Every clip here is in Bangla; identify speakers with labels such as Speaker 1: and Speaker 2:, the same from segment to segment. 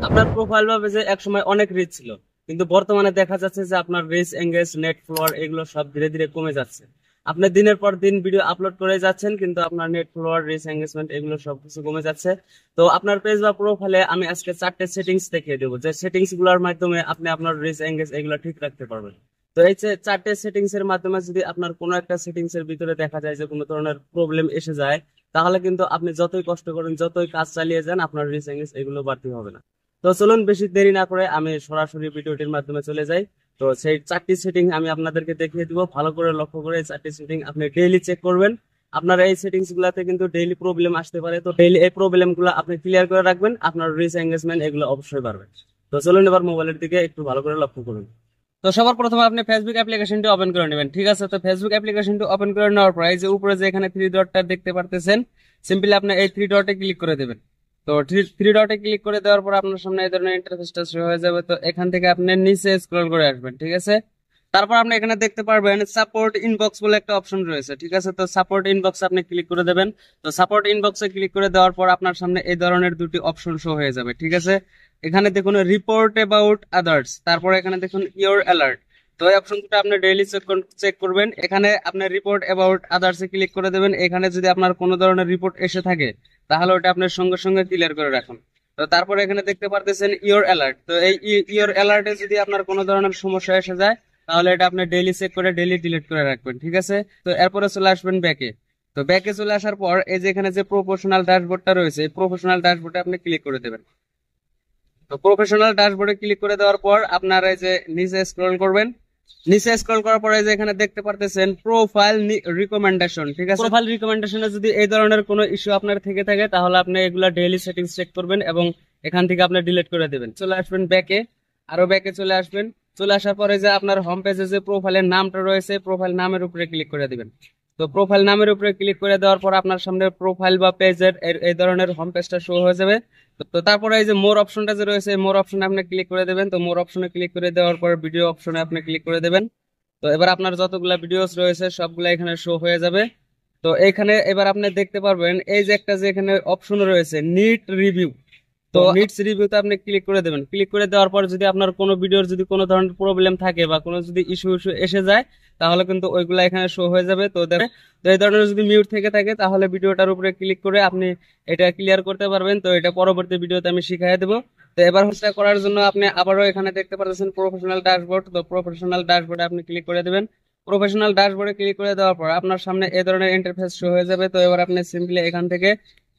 Speaker 1: আপনার প্রোফাইল বা পেজে একসময় অনেক রিচ ছিল, কিন্তু বর্তমানে দেখা যাচ্ছে যে আপনার রিচ, এঙ্গেজ, নেট ফলোয়ার এগুলো সব ধীরে ধীরে কমে যাচ্ছে। আপনি দিনের পর দিন ভিডিও আপলোড করে যাচ্ছেন, কিন্তু আপনার নেট ফলোয়ার, রিচ, এঙ্গেজমেন্ট এগুলো সবকিছু কমে যাচ্ছে। তো আপনার পেজ বা প্রোফাইলে আমি আজকে 4টে সেটিংস দেখিয়ে দেবো, যে সেটিংস গুলোর মাধ্যমে আপনি আপনার রিচ, এঙ্গেজ এগুলো ঠিক রাখতে পারবেন। তো এই যে 4টে সেটিংস এর মাধ্যমে যদি আপনার কোনো একটা সেটিংস এর ভিতরে দেখা যায় যে কোনো ধরনের প্রবলেম এসে যায়, তাহলে কিন্তু আপনি যতই কষ্ট করেন, যতই কাজ চালিয়ে যান, আপনার রিচ, এঙ্গেজ এগুলো বাড়তি হবে না। তো চলুন বেশি দেরি না করে আমি সরাসরি ভিডিওটির মাধ্যমে চলে যাই। তো সেই 4টি সেটিং আমি আপনাদেরকে দেখিয়ে দিব, ভালো করে লক্ষ্য করে এই 4টি সেটিং আপনি ডেইলি চেক করবেন। আপনার এই সেটিংস গুলাতে কিন্তু ডেইলি প্রবলেম আসতে পারে, তো ডেইলি এই প্রবলেম গুলো আপনি ক্লিয়ার করে রাখবেন, আপনার রিচ, এঙ্গেজমেন্ট এগুলো অবশ্যই বাড়বে। তো চলুন এবার মোবাইলের দিকে একটু ভালো করে লক্ষ্য করুন। তো সবার প্রথমে আপনি ফেসবুক অ্যাপ্লিকেশনটি ওপেন করে নেবেন, ঠিক আছে? তো ফেসবুক অ্যাপ্লিকেশনটি ওপেন করে নেওয়ার পর এই যে উপরে যে এখানে থ্রি ডটটা দেখতে পারতেছেন, সিম্পলি আপনি এই থ্রি ডটে ক্লিক করে দেবেন। তো থ্রি ডটে ক্লিক করে দেওয়ার পর আপনার সামনে এই ধরনের ইন্টারফেসটা শুরু হয়ে যাবে। তো এখান থেকে আপনি নিচে স্ক্রল করে আসবেন, ঠিক আছে? তারপর আপনি এখানে দেখতে পারবেন সাপোর্ট ইনবক্স বলে একটা অপশন রয়েছে, ঠিক আছে? তো সাপোর্ট ইনবক্স আপনি ক্লিক করে দেবেন। তো সাপোর্ট ইনবক্সে ক্লিক করে দেওয়ার পর আপনার সামনে এই ধরনের দুটি অপশন শো হয়ে যাবে, ঠিক আছে? এখানে দেখুন রিপোর্ট অ্যাবাউট আদার্স, তারপর এখানে দেখুন ইওর অ্যালার্ট। তো এই অপশন দুটো আপনি ডেইলি চেক করবেন। এখানে আপনি report about others A click করে দেবেন। এখানে যদি আপনার কোনো ধরনের রিপোর্ট এসে থাকে, তাহলে ওটা আপনার সঙ্গে সঙ্গে ক্লিয়ার করে রাখুন। তো তারপর এখানে দেখতে পারতেছেন ইওর অ্যালার্ট। তো এই ইওর অ্যালার্টে যদি আপনার কোনো ধরনের সমস্যা এসে যায়, তাহলে এটা আপনি ডেইলি চেক করে ডেইলি ডিলিট করে রাখবেন, ঠিক আছে? তো এরপরে চলে আসবেন ব্যাকে। তো ব্যাকে চলে আসার পর এই যে এখানে যে প্রফেশনাল ড্যাশবোর্ডটা রয়েছে, এই প্রফেশনাল ড্যাশবোর্ডে আপনি ক্লিক করে দেবেন। তো প্রফেশনাল ড্যাশবোর্ডে ক্লিক করে দেওয়ার পর আপনার এই যে নিচে স্ক্রল করবেন। নিচে স্ক্রল করার পরে যে এখানে দেখতে পারতেছেন প্রোফাইল রিকমেন্ডেশন, ঠিক আছে? প্রোফাইল রিকমেন্ডেশনে যদি এই ধরনের কোনো ইস্যু আপনার থেকে থাকে, তাহলে আপনি এগুলা ডেইলি সেটিংস চেক করবেন এবং এখান থেকে আপনি ডিলিট করে দেবেন। চলে আসবেন ব্যাকে, আরো ব্যাকে চলে আসবেন। চলে আসার পরে যে আপনার হোম পেজে যে প্রোফাইলের নামটা রয়েছে, প্রোফাইল নামের উপরে ক্লিক করে দিবেন। তো প্রোফাইল নামের উপরে ক্লিক করে দেওয়ার পর আপনার সামনে প্রোফাইল বা পেজের এই ধরনের হোম পেজটা শো হয়ে যাবে। তো তারপরে এই যে মোর অপশনটা যে রয়েছে, মোর অপশনে আপনি ক্লিক করে দেবেন। তো মোর অপশনে ক্লিক করে দেওয়ার পর ভিডিও অপশনে আপনি ক্লিক করে দেবেন। তো এবার আপনার যতগুলা ভিডিওস রয়েছে সবগুলা এখানে শো হয়ে যাবে। তো এখানে এবার আপনি দেখতে পারবেন এই যে একটা যে এখানে অপশন রয়েছে নিট রিভিউ। তো নিটস রিভিউতে আপনি ক্লিক করে দেবেন। ক্লিক করে দেওয়ার পর যদি আপনার কোনো ভিডিওর যদি কোনো ধরনের প্রবলেম থাকে বা কোনো যদি ইস্যু এসে যায়, তাহলে কিন্তু ওইগুলা এখানে শো হয়ে যাবে। তো তো এই ধরনের যদি মিউট থেকে থাকে, তাহলে ভিডিওটার উপরে ক্লিক করে আপনি এটা ক্লিয়ার করতে পারবেন। তো এটা পরবর্তী ভিডিওতে আমি শিখিয়ে দেবো। তো এবার হচ্ছে করার জন্য আপনি আবারও এখানে দেখতে পাচ্ছেন প্রফেশনাল ড্যাশবোর্ড। তো প্রফেশনাল ড্যাশবোর্ডে আপনি ক্লিক করে দেবেন। প্রফেশনাল ড্যাশবোর্ডে ক্লিক করে দেওয়ার পর আপনার সামনে এই ধরনের ইন্টারফেস শো হয়ে যাবে। তো এবার আপনি সিম্পলি এখান থেকে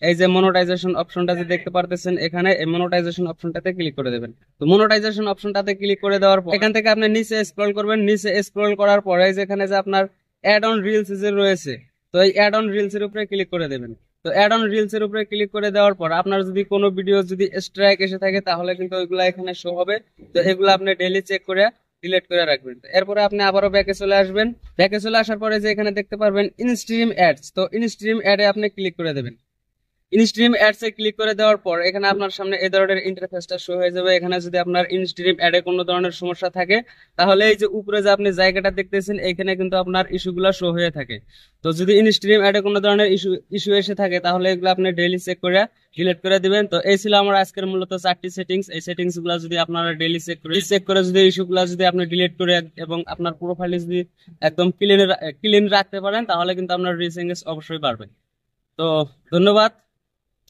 Speaker 1: এই যে মনোটাইজেশন অপশনটা যে দেখতে পারতেছেন, এখানে এই মনোটাইজেশন অপশনটাতে ক্লিক করে দেবেন। তো মনোটাইজেশন অপশনটাতে ক্লিক করে দেওয়ার পর এখান থেকে আপনি নিচে স্ক্রল করবেন। নিচে স্ক্রল করার পরে যেখানে যে আপনার অ্যাড অন রিলস যে রয়েছে, তো এই অ্যাড অন রিলস এর উপরে ক্লিক করে দেবেন। তো অ্যাড অন রিলস এর উপরে ক্লিক করে দেওয়ার পর আপনার যদি কোনো ভিডিও যদি স্ট্রাইক এসে থাকে, তাহলে কিন্তু ওইগুলা এখানে শো হবে। তো এগুলো আপনি ডেইলি চেক করে ডিলিট করে রাখবেন। এরপরে আপনি আবারও ব্যাকে চলে আসবেন। ব্যাকে চলে আসার পরে যে এখানে দেখতে পারবেন ইনস্ট্রিম অ্যাডস, তো ইনস্ট্রিম অ্যাডে আপনি ক্লিক করে দেবেন। ইনস্ট্রিম অ্যাডস এ ক্লিক করে দেওয়ার পর এখানে আপনার সামনে এই ধরনের ইন্টারফেসটা শো হয়ে যাবে। এখানে যদি আপনার ইনস্ট্রিম অ্যাডে কোনো ধরনের সমস্যা থাকে, তাহলে এই যে উপরে যে আপনি জায়গাটা দেখতেছেন, এখানে কিন্তু আপনার ইস্যুগুলো শো হয়ে থাকে। তো যদি ইনস্ট্রিম অ্যাডে কোনো ধরনের ইস্যু এসে থাকে, তাহলে এগুলো আপনি ডেইলি চেক করে ডিলিট করে দিবেন। তো এই ছিল আমার আজকের মূলত 4টি সেটিংস। এই সেটিংস গুলো যদি আপনারা ডেইলি চেক করে যদি ইস্যুগুলো যদি আপনি ডিলিট করে এবং আপনার প্রোফাইলে যদি একদম ক্লিন রাখতে পারেন, তাহলে কিন্তু আপনার রিচ এঙ্গেজ অবশ্যই বাড়বে। তো ধন্যবাদ।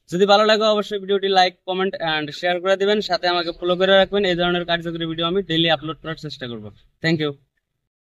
Speaker 1: যদি ভালো লাগে অবশ্যই ভিডিওটি লাইক, কমেন্ট এন্ড শেয়ার করে দিবেন। সাথে আমাকে ফলো করে রাখবেন। এই ধরনের কার্যকরী ভিডিও আমি ডেইলি আপলোড করার চেষ্টা করব। Thank you.